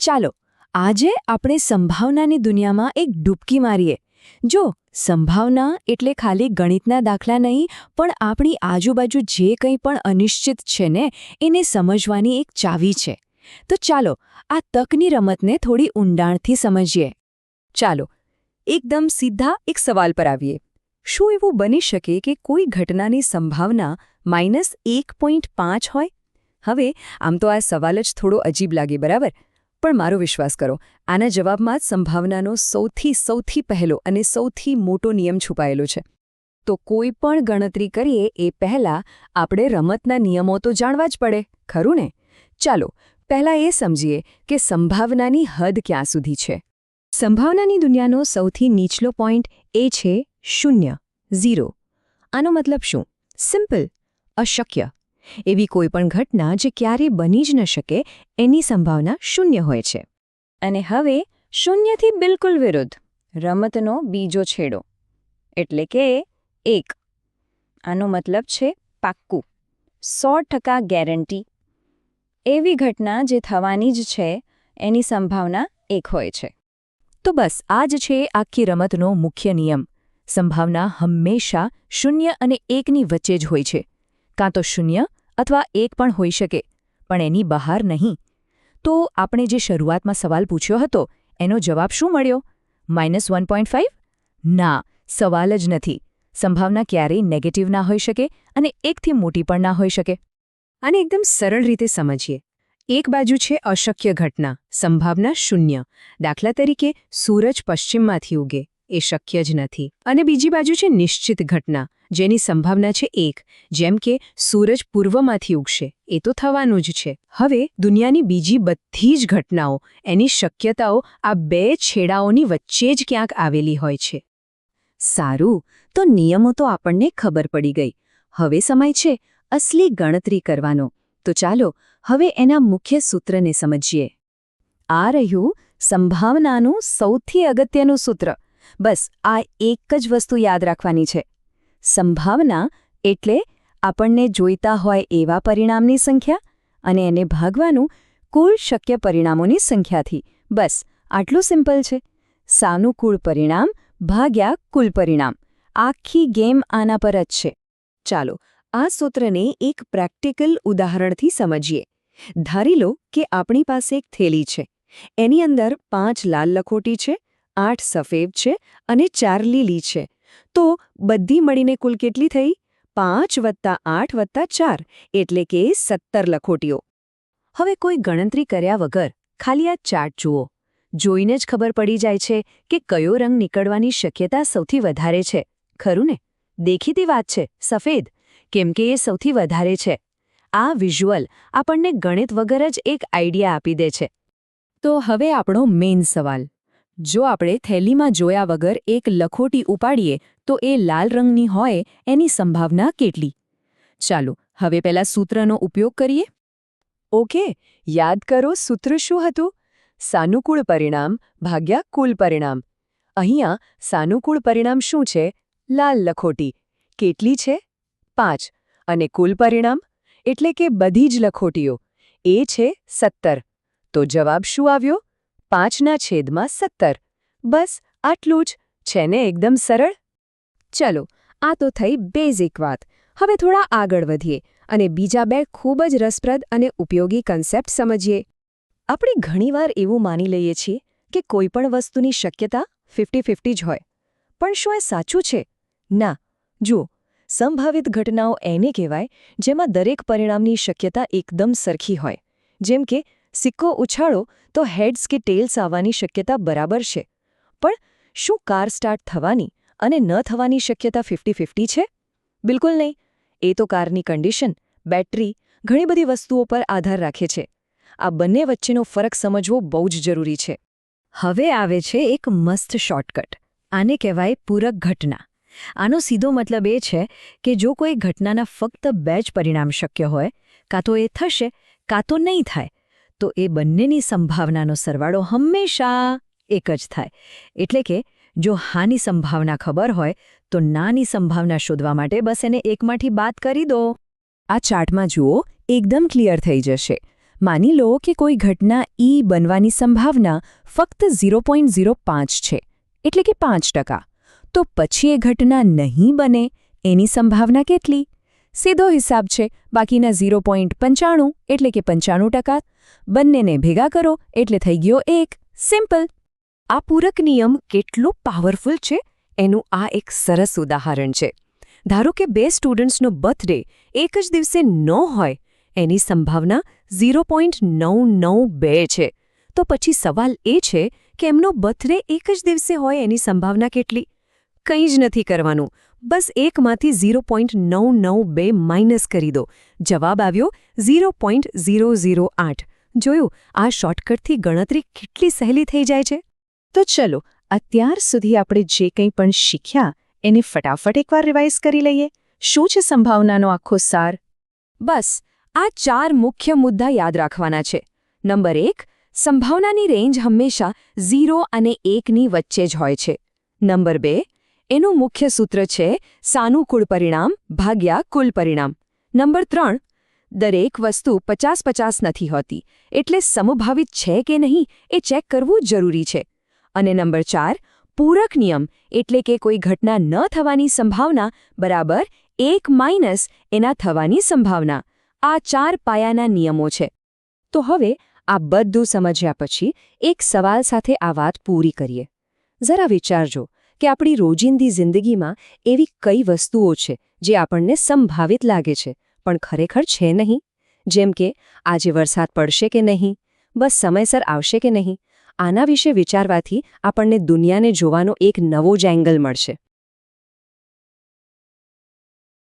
ચાલો આજે આપણે સંભાવનાની દુનિયામાં એક ડૂબકી મારીએ। જો સંભાવના એટલે ખાલી ગણિતના દાખલા નહીં, પણ આપણી આજુબાજુ જે કંઈ પણ અનિશ્ચિત છે ને એને સમજવાની એક ચાવી છે। તો ચાલો આ તકની રમતને થોડી ઊંડાણથી સમજીએ। ચાલો એકદમ સીધા એક સવાલ પર આવીએ। શું એવું બની શકે કે કોઈ ઘટનાની સંભાવના -1.5 હોય? હવે આમ તો આ સવાલ જ થોડો અજીબ લાગે, બરાબર? પણ મારો વિશ્વાસ કરો, આના જવાબમાં જ સંભાવનાનો સૌથી પહેલો અને સૌથી મોટો નિયમ છુપાયેલો છે। તો કોઈ પણ ગણતરી કરીએ એ પહેલાં આપણે રમતના નિયમો તો જાણવા જ પડે, ખરું ને? ચાલો પહેલાં એ સમજીએ કે સંભાવનાની હદ ક્યાં સુધી છે। સંભાવનાની દુનિયાનો સૌથી નીચલો પોઈન્ટ એ છે 0, 0। આનો મતલબ શું? સિમ્પલ, અશક્ય। એવી કોઈ પણ ઘટના જે ક્યારેય બની જ ન શકે એની સંભાવના 0 હોય છે। અને હવે 0થી બિલકુલ વિરુદ્ધ, રમતનો બીજો છેડો એટલે કે 1। આનો મતલબ છે પાક્કું, 100% ગેરંટી। એવી ઘટના જે થવાની જ છે એની સંભાવના 1 હોય છે। તો બસ આ જ છે આખી રમતનો મુખ્ય નિયમ। સંભાવના હંમેશા 0 અને 1ની વચ્ચે જ હોય છે, કાં તો 0 અથવા 1 પણ હોઈ શકે, પણ એની બહાર નહીં। તો આપણે જે શરૂઆતમાં સવાલ પૂછ્યો હતો એનો જવાબ શું મળ્યો? -1.5? ના, સવાલ જ નથી। સંભાવના ક્યારેય નેગેટિવ ના હોઈ શકે અને 1થી મોટી પણ ના હોઈ શકે। આને એકદમ સરળ રીતે સમજીએ। એક બાજુ છે અશક્ય ઘટના, સંભાવના 0। દાખલા તરીકે સૂરજ પશ્ચિમમાંથી ઉગે, એ શક્ય જ નથી। અને બીજી બાજુ છે નિશ્ચિત ઘટના, જેની સંભાવના છે 1, જેમ કે સૂરજ પૂર્વમાંથી ઉગશે, એ તો થવાનું જ છે। હવે દુનિયાની બીજી બધી જ ઘટનાઓ, એની શક્યતાઓ આ બે છેડાઓની વચ્ચે જ ક્યાંક આવેલી હોય છે। સારું, તો નિયમો તો આપણને ખબર પડી ગઈ। હવે સમય છે અસલી ગણતરી કરવાનો। તો ચાલો હવે એના મુખ્ય સૂત્રને સમજીએ। આ રહ્યું સંભાવનાનું સૌથી અગત્યનું સૂત્ર। બસ આ એક જ વસ્તુ યાદ રાખવાની છે। સંભાવના એટલે આપણને જોઈતા હોય એવા પરિણામની સંખ્યા અને એને ભાગવાનું કુલ શક્ય પરિણામોની સંખ્યાથી। બસ આટલું સિમ્પલ છે। સાનુકૂળ પરિણામ ભાગ્યા કુલ પરિણામ, આખી ગેમ આના પર જ છે। ચાલો આ સૂત્રને એક પ્રેક્ટિકલ ઉદાહરણથી સમજીએ। ધારી લો કે આપણી પાસે એક થેલી છે, એની અંદર 5 લાલ લખોટી છે, 8 સફેદ છે અને 4 લીલી છે। તો બધી મળીને કુલ કેટલી થઈ? 5 + 8 + 4 એટલે કે 17 લખોટીઓ। હવે કોઈ ગણતરી કર્યા વગર ખાલી આ ચાર્ટ જુઓ, જોઈને જ ખબર પડી જાય છે કે કયો રંગ નીકળવાની શક્યતા સૌથી વધારે છે, ખરું ને? દેખીતી વાત છે, સફેદ, કેમ કે એ સૌથી વધારે છે। આ વિઝ્યુઅલ આપણને ગણિત વગર જ એક આઈડિયા આપી દે છે। તો હવે આપણો મેઇન સવાલ, જો આપણે થેલીમાં જોયા વગર એક લખોટી ઉપાડીએ તો એ લાલ રંગની હોય એની સંભાવના કેટલી? ચાલો હવે પહેલા સૂત્રનો ઉપયોગ કરીએ। ઓકે, યાદ કરો સૂત્ર શું હતું? સાનુકૂળ પરિણામ ભાગ્યા કુલ પરિણામ। અહીંયા સાનુકૂળ પરિણામ શું છે? લાલ લખોટી। કેટલી છે? 5। અને કુલ પરિણામ એટલે કે બધી જ લખોટીઓ, એ છે 17। તો જવાબ શું આવ્યો? 5/17। બસ આટલું જ છે ને, એકદમ સરળ। ચલો આ તો થઈ બેઝિક વાત। હવે થોડા આગળ વધીએ અને બીજા બે ખૂબ જ રસપ્રદ અને ઉપયોગી કન્સેપ્ટ સમજીએ। આપણે ઘણીવાર એવું માની લઈએ છીએ કે કોઈ પણ વસ્તુની શક્યતા 50-50 જ હોય, પણ શું એ સાચું છે? ના। જુઓ, સંભવિત ઘટનાઓ એને કહેવાય જેમાં દરેક પરિણામની શક્યતા એકદમ સરખી હોય। જેમ કે સિક્કો ઉછાળો તો હેડ્સ કે ટેલ્સ આવવાની શક્યતા બરાબર છે, પણ શું કાર સ્ટાર્ટ થવાની અને ન થવાની શક્યતા 50-50 છે? બિલકુલ નહીં। એ તો કારની કન્ડિશન, બેટરી, ઘણી બધી વસ્તુઓ પર આધાર રાખે છે। આ બંને વચ્ચેનો ફરક સમજવો બહુ જ જરૂરી છે। હવે આવે છે એક મસ્ત શોર્ટકટ, આને કહેવાય પૂરક ઘટના। આનો સીધો મતલબ એ છે કે જો કોઈ ઘટનાના ફક્ત 2 જ પરિણામ શક્ય હોય, કાં તો એ થશે કાં તો નહીં થાય, તો એ બંનેની સંભાવનાનો સરવાળો હંમેશા 1 જ થાય। એટલે કે જો હાની સંભાવના ખબર હોય તો નાની સંભાવના શોધવા માટે બસ એને 1માંથી બાદ કરી દો। આ ચાર્ટમાં જુઓ, એકદમ ક્લિયર થઈ જશે। માની લો કે કોઈ ઘટના ઈ બનવાની સંભાવના ફક્ત 0.05 છે, એટલે કે 5%. તો પછી એ ઘટના નહીં બને એની સંભાવના કેટલી? સીધો હિસાબ છે, બાકીના 0.95 એટલે કે 95%. બંનેને ભેગા કરો એટલે થઈ ગયો 1. સિમ્પલ. આ પૂરક નિયમ કેટલો પાવરફુલ છે એનું આ એક સરસ ઉદાહરણ છે. ધારો કે 2 સ્ટુડન્ટ્સનો બર્થડે એક જ દિવસે ન હોય, એની સંભાવના 0.992 છે. તો પછી સવાલ એ છે કે એમનો બર્થડે એક જ દિવસે હોય એની સંભાવના કેટલી? કંઈ જ નથી કરવાનું, બસ 1માંથી 0.992 માઇનસ કરી દો. જવાબ આવ્યો 0.008. જોયું, આ શોર્ટકટથી ગણતરી કેટલી સહેલી થઈ જાય છે. તો ચલો, અત્યાર સુધી આપણે જે કંઈ પણ શીખ્યા એને ફટાફટ એકવાર રિવાઇઝ કરી લઈએ. શું છે સંભાવનાનો આખો સાર? બસ આ 4 મુખ્ય મુદ્દા યાદ રાખવાના છે. નંબર 1, સંભાવનાની રેન્જ હંમેશા 0 અને 1ની વચ્ચે જ હોય છે. નંબર 2, એનું મુખ્ય સૂત્ર છે સાનુકૂળ પરિણામ ભાગ્યા કુલ પરિણામ. નંબર 3, દરેક વસ્તુ 50-50 નથી હોતી, એટલે સમભાવિત છે કે નહીં એ ચેક કરવું જરૂરી છે. અને નંબર 4, પૂરક નિયમ એટલે કે કોઈ ઘટના ન થવાની સંભાવના બરાબર 1 માઇનસ એના થવાની સંભાવના. આ 4 પાયાના નિયમો છે. તો હવે આ બધું સમજ્યા પછી એક સવાલ સાથે આ વાત પૂરી કરીએ. જરા વિચારજો કે આપણી રોજિંદી જિંદગીમાં એવી કઈ વસ્તુઓ છે જે આપણને સંભાવિત લાગે છે પણ ખરેખર છે નહીં? જેમ કે આજે વરસાદ પડશે કે નહીં, બસ સમયસર આવશે કે નહીં. આના વિશે વિચારવાથી આપણને દુનિયાને જોવાનો એક નવો જ એંગલ મળશે.